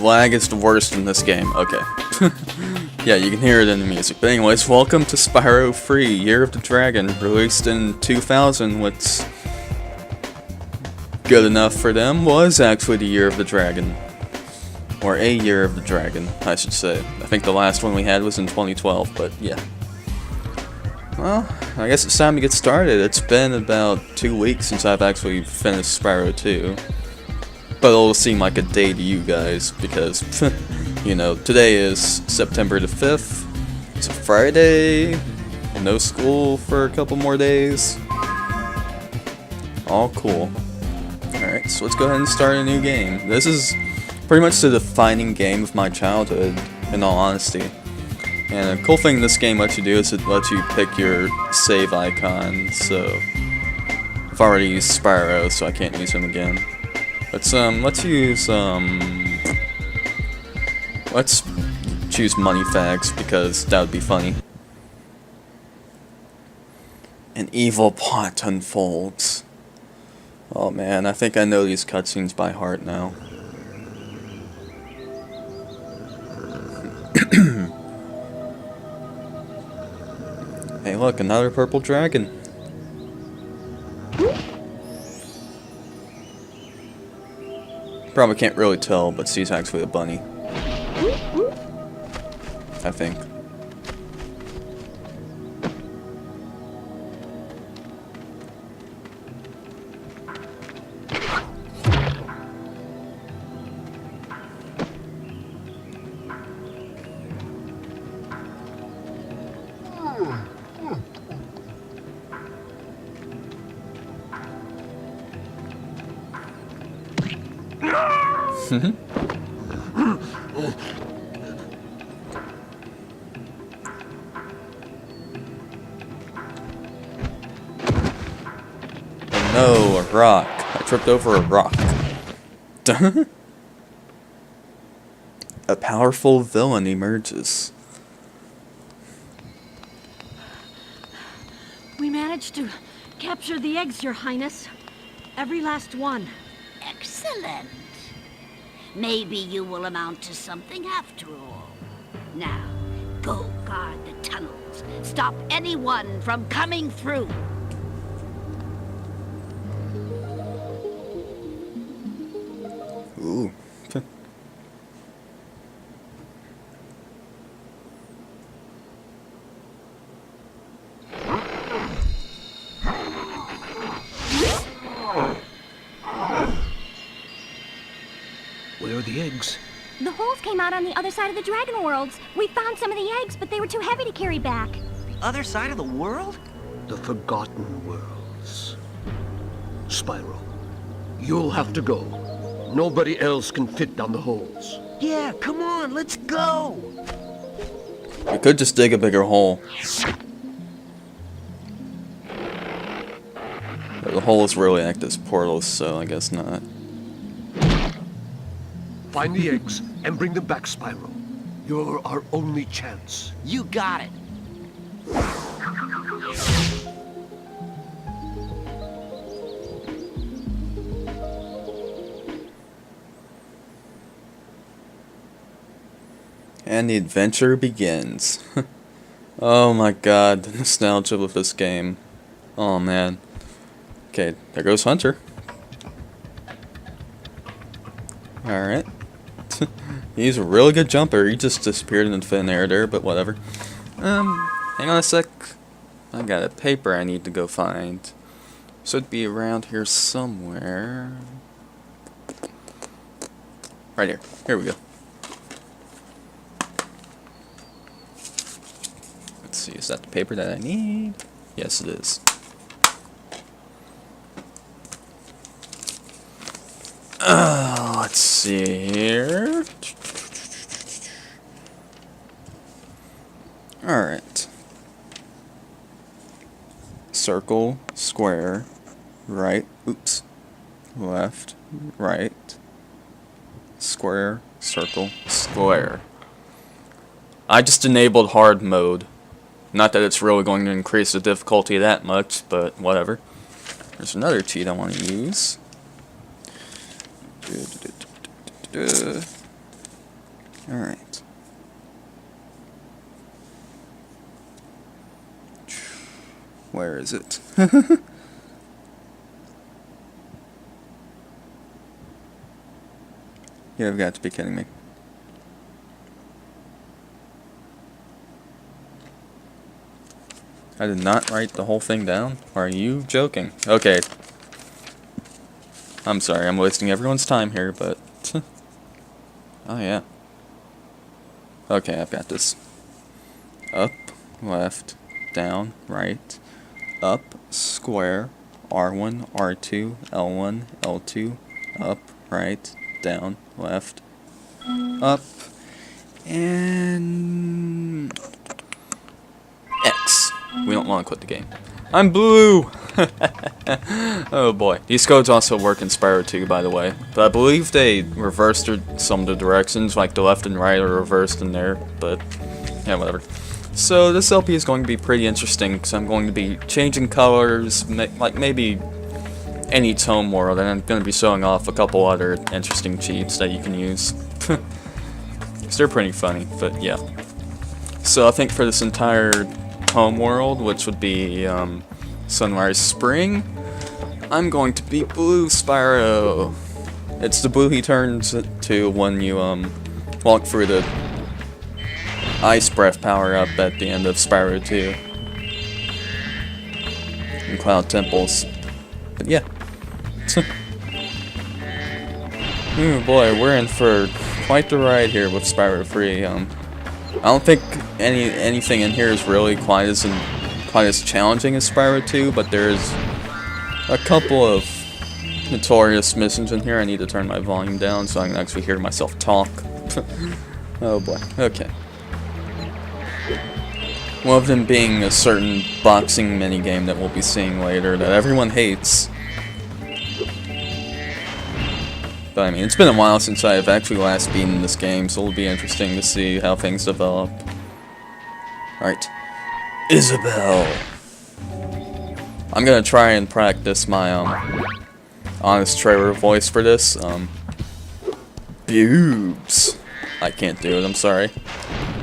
lag is the worst in this game. Okay. Yeah, you can hear it in the music. But anyways, welcome to Spyro Free, Year of the Dragon, released in 2000, which, good enough for them, was actually the Year of the Dragon. Or a Year of the Dragon, I should say. I think the last one we had was in 2012, but yeah. Well, I guess it's time to get started. It's been about 2 weeks since I've actually finished Spyro 2. But it'll seem like a day to you guys, because, you know, today is September the 5th. It's a Friday. No school for a couple more days. All cool. Alright, so let's go ahead and start a new game. This is pretty much the defining game of my childhood, in all honesty. And a cool thing this game lets you do is it lets you pick your save icon, so I've already used Spyro, so I can't use him again. Let's choose money fags, because that would be funny. An evil plot unfolds. Oh man, I think I know these cutscenes by heart now. Hey look, another purple dragon. Probably can't really tell, but she's actually a bunny. I think. No, a rock. I tripped over a rock. A powerful villain emerges. We managed to capture the eggs, Your Highness. Every last one. Excellent. Maybe you will amount to something after all. Now, go guard the tunnels. Stop anyone from coming through. Ooh. Where are the eggs? The holes came out on the other side of the Dragon Worlds. We found some of the eggs, but they were too heavy to carry back. The other side of the world? The Forgotten Worlds. Spyro, you'll have to go. Nobody else can fit down the holes. Yeah, come on, let's go! We could just dig a bigger hole. But the holes really act as portals, so I guess not. Find the eggs and bring them back, Spyro. You're our only chance. You got it! And the adventure begins. Oh my god, the nostalgia with this game. Oh man. Okay, there goes Hunter. Alright. He's a really good jumper. He just disappeared in thin air there, but whatever. Hang on a sec. I got a paper I need to go find. Should be around here somewhere. Right here. Here we go. Let's see, is that the paper that I need? Yes, it is. Let's see here. Alright. Circle, square, right, oops, left, right, square, circle, square. I just enabled hard mode. Not that it's really going to increase the difficulty that much, but whatever. There's another cheat I want to use. Alright. Where is it? You've got to be kidding me. I did not write the whole thing down? Are you joking? Okay. I'm sorry, I'm wasting everyone's time here, but... oh yeah. Okay, I've got this. Up, left, down, right, up, square, R1, R2, L1, L2, up, right, down, left, up, and... X. We don't want to quit the game. I'm blue! Oh boy. These codes also work in Spyro 2, by the way. But I believe they reversed some of the directions, like the left and right are reversed in there, but yeah, whatever. So this LP is going to be pretty interesting, because I'm going to be changing colors, like maybe any tone world, and I'm going to be showing off a couple other interesting cheats that you can use. Because they're pretty funny, but yeah. So I think for this entire home world, which would be Sunrise Spring, I'm going to be Blue Spyro. It's the blue he turns to when you walk through the Ice Breath power-up at the end of Spyro 2 in Cloud Temples. But yeah. Oh boy, we're in for quite the ride here with Spyro 3. I don't think anything in here is really quite as challenging as Spyro 2, but there's a couple of notorious missions in here. I need to turn my volume down so I can actually hear myself talk. Oh boy. Okay. One of them being a certain boxing minigame that we'll be seeing later that everyone hates. But I mean, it's been a while since I've actually last beaten this game, so it'll be interesting to see how things develop. Alright. Isabel! I'm gonna try and practice my, honest trailer voice for this. Boobs. I can't do it, I'm sorry.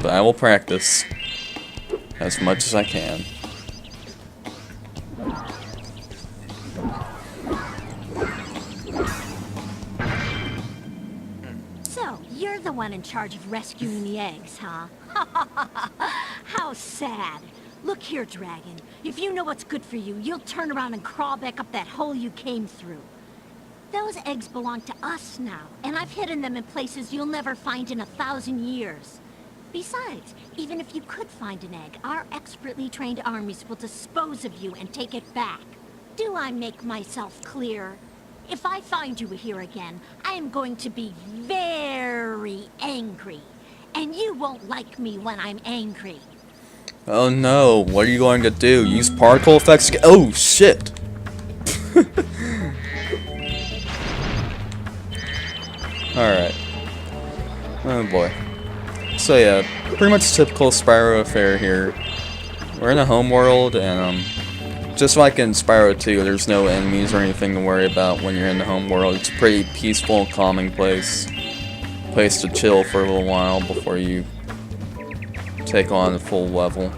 But I will practice as much as I can. So, you're the one in charge of rescuing the eggs, huh? How sad. Look here, Dragon. If you know what's good for you, you'll turn around and crawl back up that hole you came through. Those eggs belong to us now, and I've hidden them in places you'll never find in 1,000 years. Besides, even if you could find an egg, our expertly trained armies will dispose of you and take it back. Do I make myself clear? If I find you here again, I am going to be very angry. And you won't like me when I'm angry. Oh no, what are you going to do? Use particle effects? Oh shit! Alright. Oh boy. So yeah, pretty much typical Spyro affair here. We're in a home world, and just like in Spyro 2, there's no enemies or anything to worry about when you're in the home world. It's a pretty peaceful, calming place to chill for a little while before you take on a full level.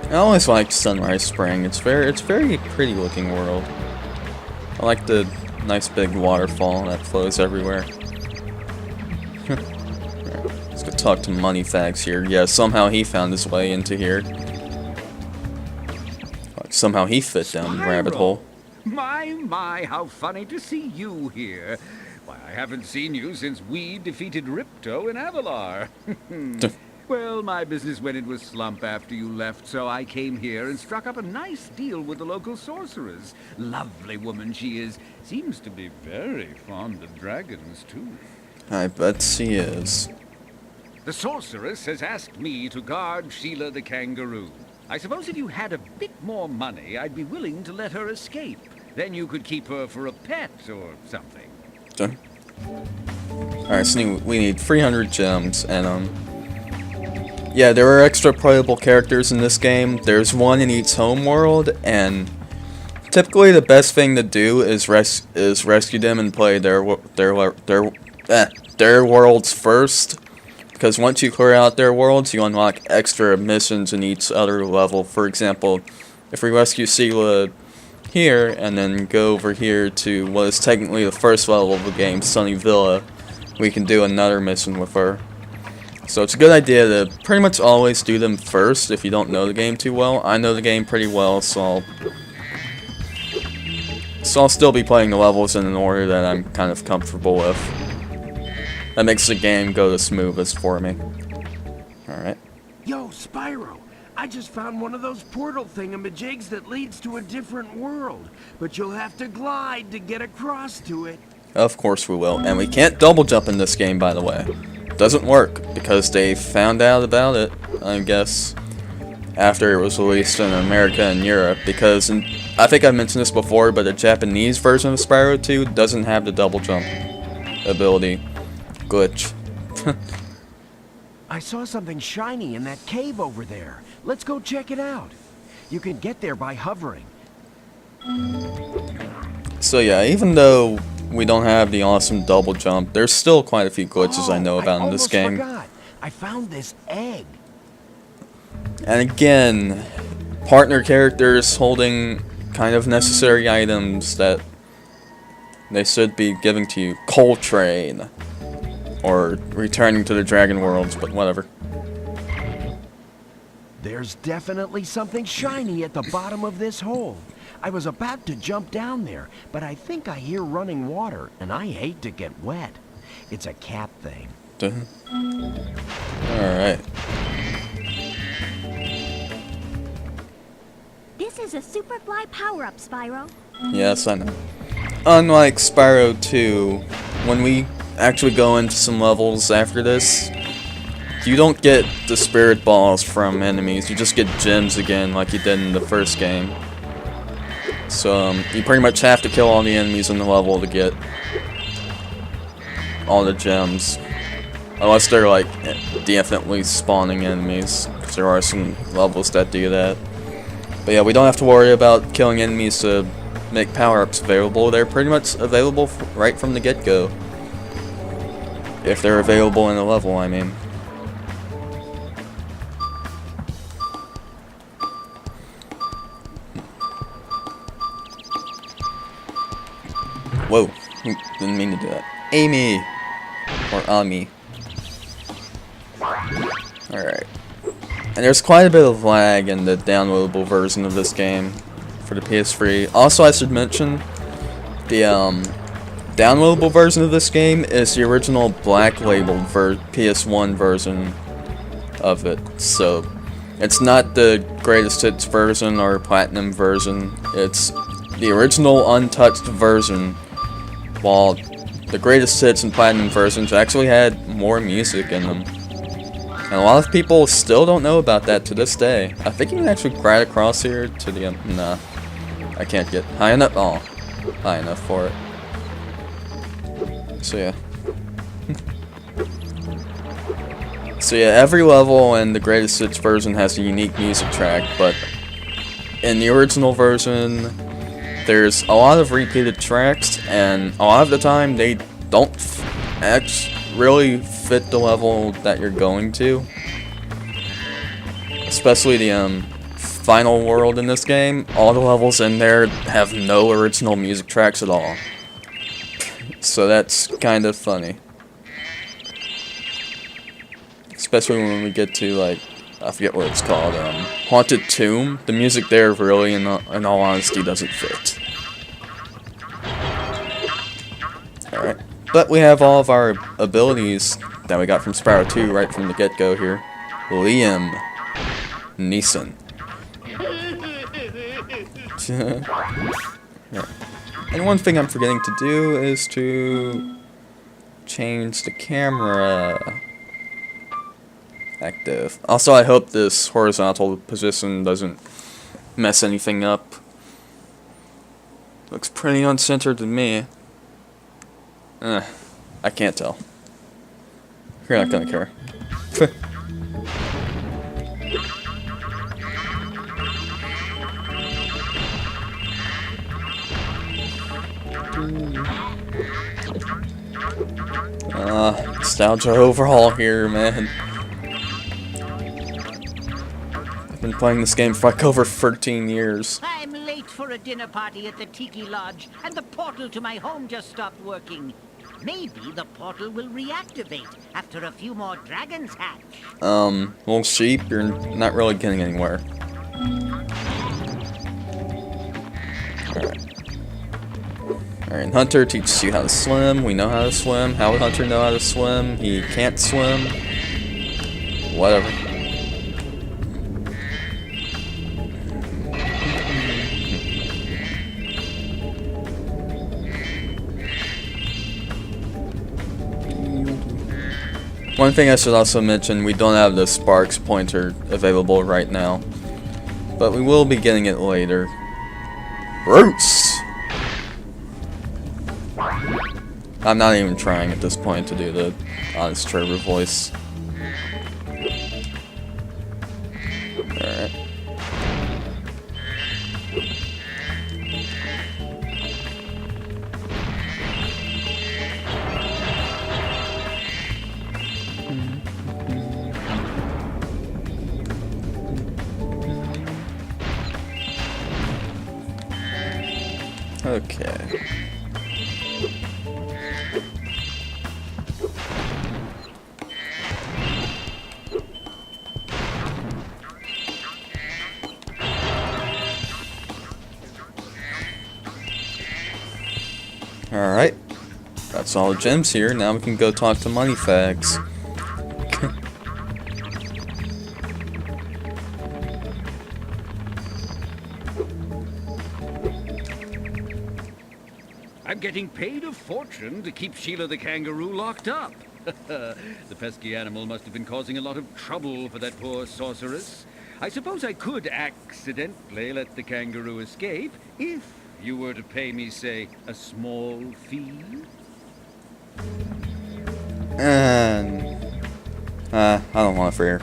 I always liked Sunrise Spring. It's very pretty looking world. I like the nice big waterfall that flows everywhere. Let's go talk to Moneyfags here. Yeah, somehow he found his way into here. Somehow he fit down the rabbit hole. My, how funny to see you here. Why, I haven't seen you since we defeated Ripto in Avalar. Well, my business went into a slump after you left, so I came here and struck up a nice deal with the local sorceress. Lovely woman she is. Seems to be very fond of dragons, too. I bet she is. The sorceress has asked me to guard Sheila the kangaroo. I suppose if you had a bit more money, I'd be willing to let her escape. Then you could keep her for a pet or something. Done. Alright, so we need 300 gems, and yeah, there are extra playable characters in this game. There's one in each home world, and typically the best thing to do is rescue them and play their worlds first, because once you clear out their worlds, you unlock extra missions in each other level. For example, if we rescue Sela here, and then go over here to what is technically the first level of the game, Sunny Villa, we can do another mission with her. So it's a good idea to pretty much always do them first if you don't know the game too well. I know the game pretty well, so I'll still be playing the levels in an order that I'm kind of comfortable with. That makes the game go the smoothest for me. Alright. Yo, Spyro, I just found one of those portal thingamajigs that leads to a different world, but you'll have to glide to get across to it. Of course we will. And we can't double jump in this game, by the way. Doesn't work, because they found out about it, I guess, after it was released in America and Europe, because I think I mentioned this before, but the Japanese version of Spyro 2 doesn't have the double jump ability glitch. I saw something shiny in that cave over there. Let's go check it out. You can get there by hovering. So yeah, even though we don't have the awesome double jump, there's still quite a few glitches I know about in this game. Forgot. I found this egg. And again, partner characters holding kind of necessary items that they should be giving to you. Coltrane. Or returning to the Dragon Worlds, but whatever. There's definitely something shiny at the bottom of this hole. I was about to jump down there, but I think I hear running water, and I hate to get wet. It's a cat thing. Alright. This is a Superfly power-up, Spyro. Yes, I know. Unlike Spyro 2, when we actually go into some levels after this, you don't get the spirit balls from enemies, you just get gems again like you did in the first game. So you pretty much have to kill all the enemies in the level to get all the gems. Unless they're like definitely spawning enemies, because there are some levels that do that. But yeah, we don't have to worry about killing enemies to make power-ups available. They're pretty much available right from the get-go. If they're available in the level, I mean. Whoa, didn't mean to do that. Amy! Or Ami. Alright. And there's quite a bit of lag in the downloadable version of this game for the PS3. Also, I should mention, the downloadable version of this game is the original black labeled PS1 version of it. So, it's not the greatest hits version or platinum version. It's the original untouched version, while the greatest hits and platinum versions actually had more music in them. And a lot of people still don't know about that to this day. I think you can actually ride across here to the nah. I can't get high enough. Oh, high enough for it. So yeah. So yeah, every level in the greatest hits version has a unique music track, but in the original version, there's a lot of repeated tracks, and a lot of the time they don't really fit the level that you're going to. Especially the final world in this game. All the levels in there have no original music tracks at all. So that's kind of funny. Especially when we get to, like, I forget what it's called, Haunted Tomb. The music there really, in all honesty, doesn't fit. Alright. But we have all of our abilities that we got from Spyro 2 right from the get-go here. Liam Neeson. Yeah. And one thing I'm forgetting to do is to change the camera active. Also, I hope this horizontal position doesn't mess anything up. Looks pretty uncentered to me. I can't tell. You're not gonna care. Nostalgia overhaul here, man. I've been playing this game for like over 13 years. I'm late for a dinner party at the Tiki Lodge, and the portal to my home just stopped working. Maybe the portal will reactivate after a few more dragons hatch. Well, sheep, you're not really getting anywhere. Alright, Hunter teaches you how to swim. We know how to swim. How would Hunter know how to swim? He can't swim. Whatever. One thing I should also mention, we don't have the Sparks pointer available right now. But we will be getting it later. Bruce! I'm not even trying at this point to do the honest Trevor voice. Alright. Okay. Alright. That's all the gems here. Now we can go talk to Moneyfags. I'm getting paid a fortune to keep Sheila the kangaroo locked up. The pesky animal must have been causing a lot of trouble for that poor sorceress. I suppose I could accidentally let the kangaroo escape if you were to pay me, say, a small fee. I don't want to fear.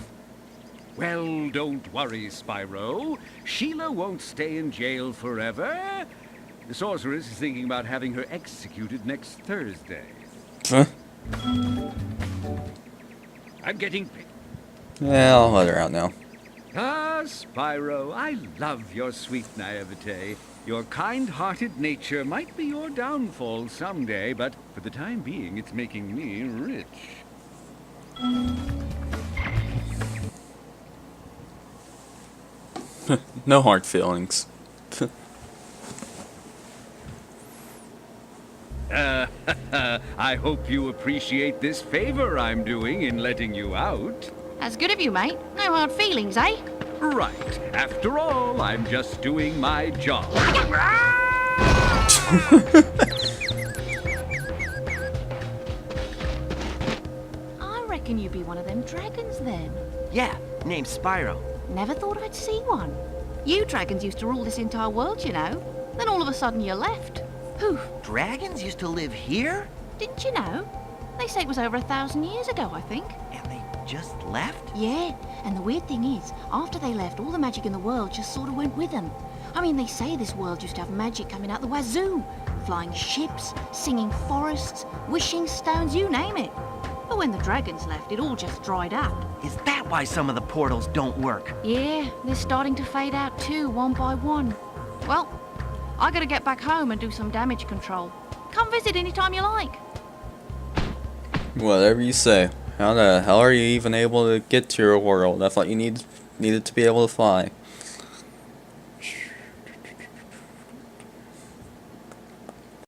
Well, don't worry, Spyro. Sheila won't stay in jail forever. The sorceress is thinking about having her executed next Thursday. Huh? I'm getting paid. Yeah, I'll let her out now. Ah, Spyro, I love your sweet naivete. Your kind-hearted nature might be your downfall someday, but for the time being, it's making me rich. No hard feelings. I hope you appreciate this favor I'm doing in letting you out. That's good of you, mate. No hard feelings, eh? Right. After all, I'm just doing my job. I reckon you'd be one of them dragons then. Yeah, name's Spyro. Never thought I'd see one. You dragons used to rule this entire world, you know. Then all of a sudden you left. Poof. Dragons used to live here? Didn't you know? They say it was over 1,000 years ago, I think. And they just left? Yeah, and the weird thing is, after they left, all the magic in the world just sort of went with them. I mean, they say this world used to have magic coming out the wazoo. Flying ships, singing forests, wishing stones, you name it. But when the dragons left, it all just dried up. Is that why some of the portals don't work? Yeah, they're starting to fade out too, one by one. Well, I gotta get back home and do some damage control. Come visit anytime you like. Whatever you say. How the hell are you even able to get to your world? I thought you needed to be able to fly.